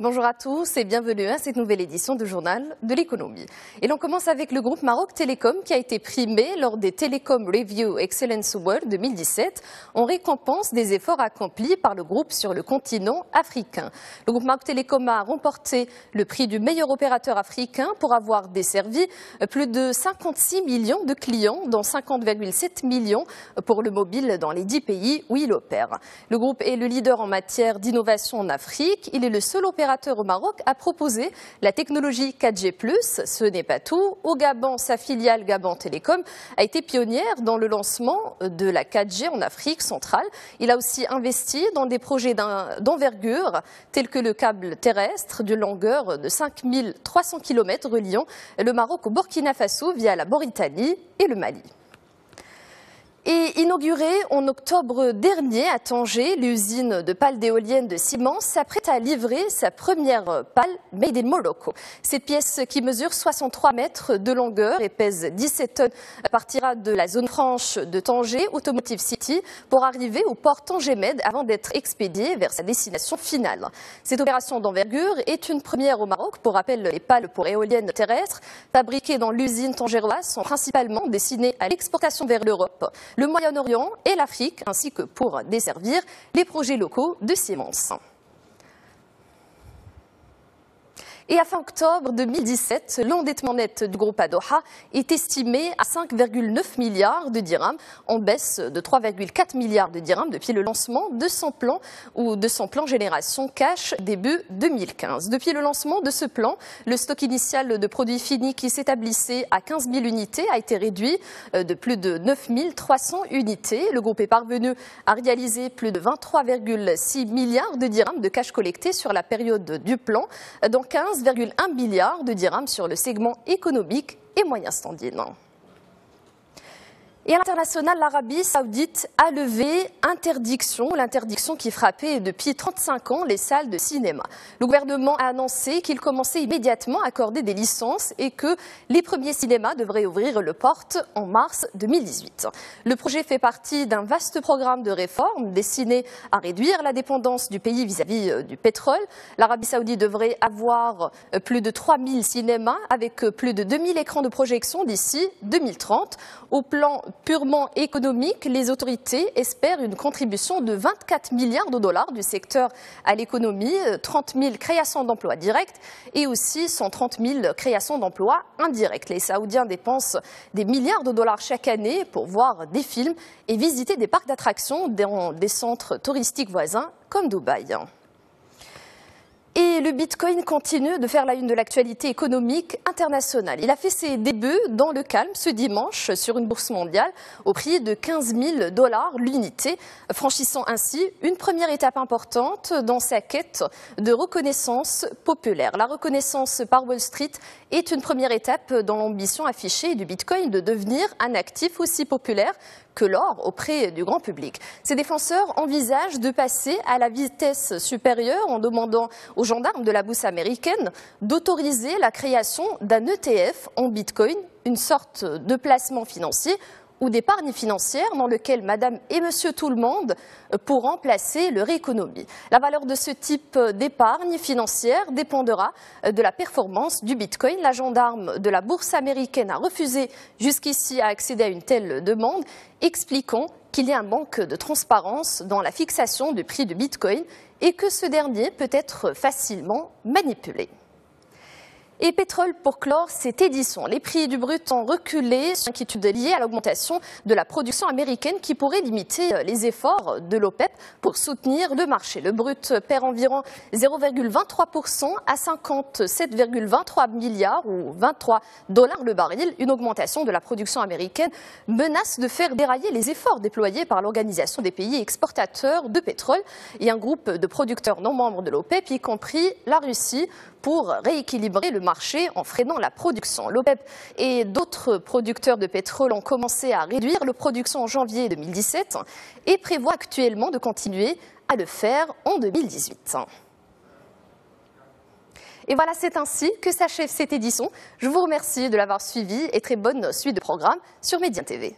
Bonjour à tous et bienvenue à cette nouvelle édition du Journal de l'économie. Et l'on commence avec le groupe Maroc Télécom qui a été primé lors des Telecom Review Excellence Award 2017 en récompense des efforts accomplis par le groupe sur le continent africain. Le groupe Maroc Télécom a remporté le prix du meilleur opérateur africain pour avoir desservi plus de 56 millions de clients, dont 50,7 millions pour le mobile dans les 10 pays où il opère. Le groupe est le leader en matière d'innovation en Afrique. Il est le seul opérateur au Maroc a proposé la technologie 4G+. Ce n'est pas tout. Au Gabon, sa filiale Gabon Télécom a été pionnière dans le lancement de la 4G en Afrique centrale. Il a aussi investi dans des projets d'envergure tels que le câble terrestre d'une longueur de 5300 km reliant le Maroc au Burkina Faso via la Mauritanie et le Mali. Et inaugurée en octobre dernier à Tanger, l'usine de pales d'éoliennes de Siemens s'apprête à livrer sa première pale made in Morocco. Cette pièce qui mesure 63 mètres de longueur et pèse 17 tonnes partira de la zone franche de Tanger, Automotive City, pour arriver au port Tanger-Med avant d'être expédiée vers sa destination finale. Cette opération d'envergure est une première au Maroc. Pour rappel, les pales pour éoliennes terrestres fabriquées dans l'usine tangéroise sont principalement destinées à l'exportation vers l'Europe, le Moyen-Orient et l'Afrique, ainsi que pour desservir les projets locaux de Siemens. Et à fin octobre 2017, l'endettement net du groupe Adoha est estimé à 5,9 milliards de dirhams, en baisse de 3,4 milliards de dirhams depuis le lancement de son plan Génération Cash début 2015. Depuis le lancement de ce plan, le stock initial de produits finis qui s'établissait à 15 000 unités a été réduit de plus de 9 300 unités. Le groupe est parvenu à réaliser plus de 23,6 milliards de dirhams de cash collecté sur la période du plan, dont 15,1 milliards de dirhams sur le segment économique et moyen standing. Et à l'international, l'Arabie saoudite a levé l'interdiction qui frappait depuis 35 ans les salles de cinéma. Le gouvernement a annoncé qu'il commençait immédiatement à accorder des licences et que les premiers cinémas devraient ouvrir leurs portes en mars 2018. Le projet fait partie d'un vaste programme de réformes destiné à réduire la dépendance du pays vis-à-vis du pétrole. L'Arabie saoudite devrait avoir plus de 3000 cinémas avec plus de 2000 écrans de projection d'ici 2030. Au plan purement économique, les autorités espèrent une contribution de 24 milliards de dollars du secteur à l'économie, 30 000 créations d'emplois directs et aussi 130 000 créations d'emplois indirects. Les Saoudiens dépensent des milliards de dollars chaque année pour voir des films et visiter des parcs d'attractions dans des centres touristiques voisins comme Dubaï. Et le Bitcoin continue de faire la une de l'actualité économique internationale. Il a fait ses débuts dans le calme ce dimanche sur une bourse mondiale au prix de 15 000 $ l'unité, franchissant ainsi une première étape importante dans sa quête de reconnaissance populaire. La reconnaissance par Wall Street est une première étape dans l'ambition affichée du Bitcoin de devenir un actif aussi populaire que l'or auprès du grand public. Ces défenseurs envisagent de passer à la vitesse supérieure en demandant aux gendarmes de la bourse américaine d'autoriser la création d'un ETF en Bitcoin, une sorte de placement financier ou d'épargne financière dans lequel madame et monsieur tout le monde pourront placer leur économie. La valeur de ce type d'épargne financière dépendra de la performance du Bitcoin. La gendarme de la bourse américaine a refusé jusqu'ici à accéder à une telle demande, expliquant qu'il y a un manque de transparence dans la fixation du prix du Bitcoin et que ce dernier peut être facilement manipulé. Et pétrole pour clore cette édition. Les prix du brut ont reculé, inquiétude liée à l'augmentation de la production américaine qui pourrait limiter les efforts de l'OPEP pour soutenir le marché. Le brut perd environ 0,23% à 57,23 milliards ou 23 $ le baril. Une augmentation de la production américaine menace de faire dérailler les efforts déployés par l'Organisation des pays exportateurs de pétrole et un groupe de producteurs non membres de l'OPEP, y compris la Russie, pour rééquilibrer le marché en freinant la production. L'OPEP et d'autres producteurs de pétrole ont commencé à réduire leur production en janvier 2017 et prévoient actuellement de continuer à le faire en 2018. Et voilà, c'est ainsi que s'achève cette édition. Je vous remercie de l'avoir suivi et très bonne suite de programmes sur Média TV.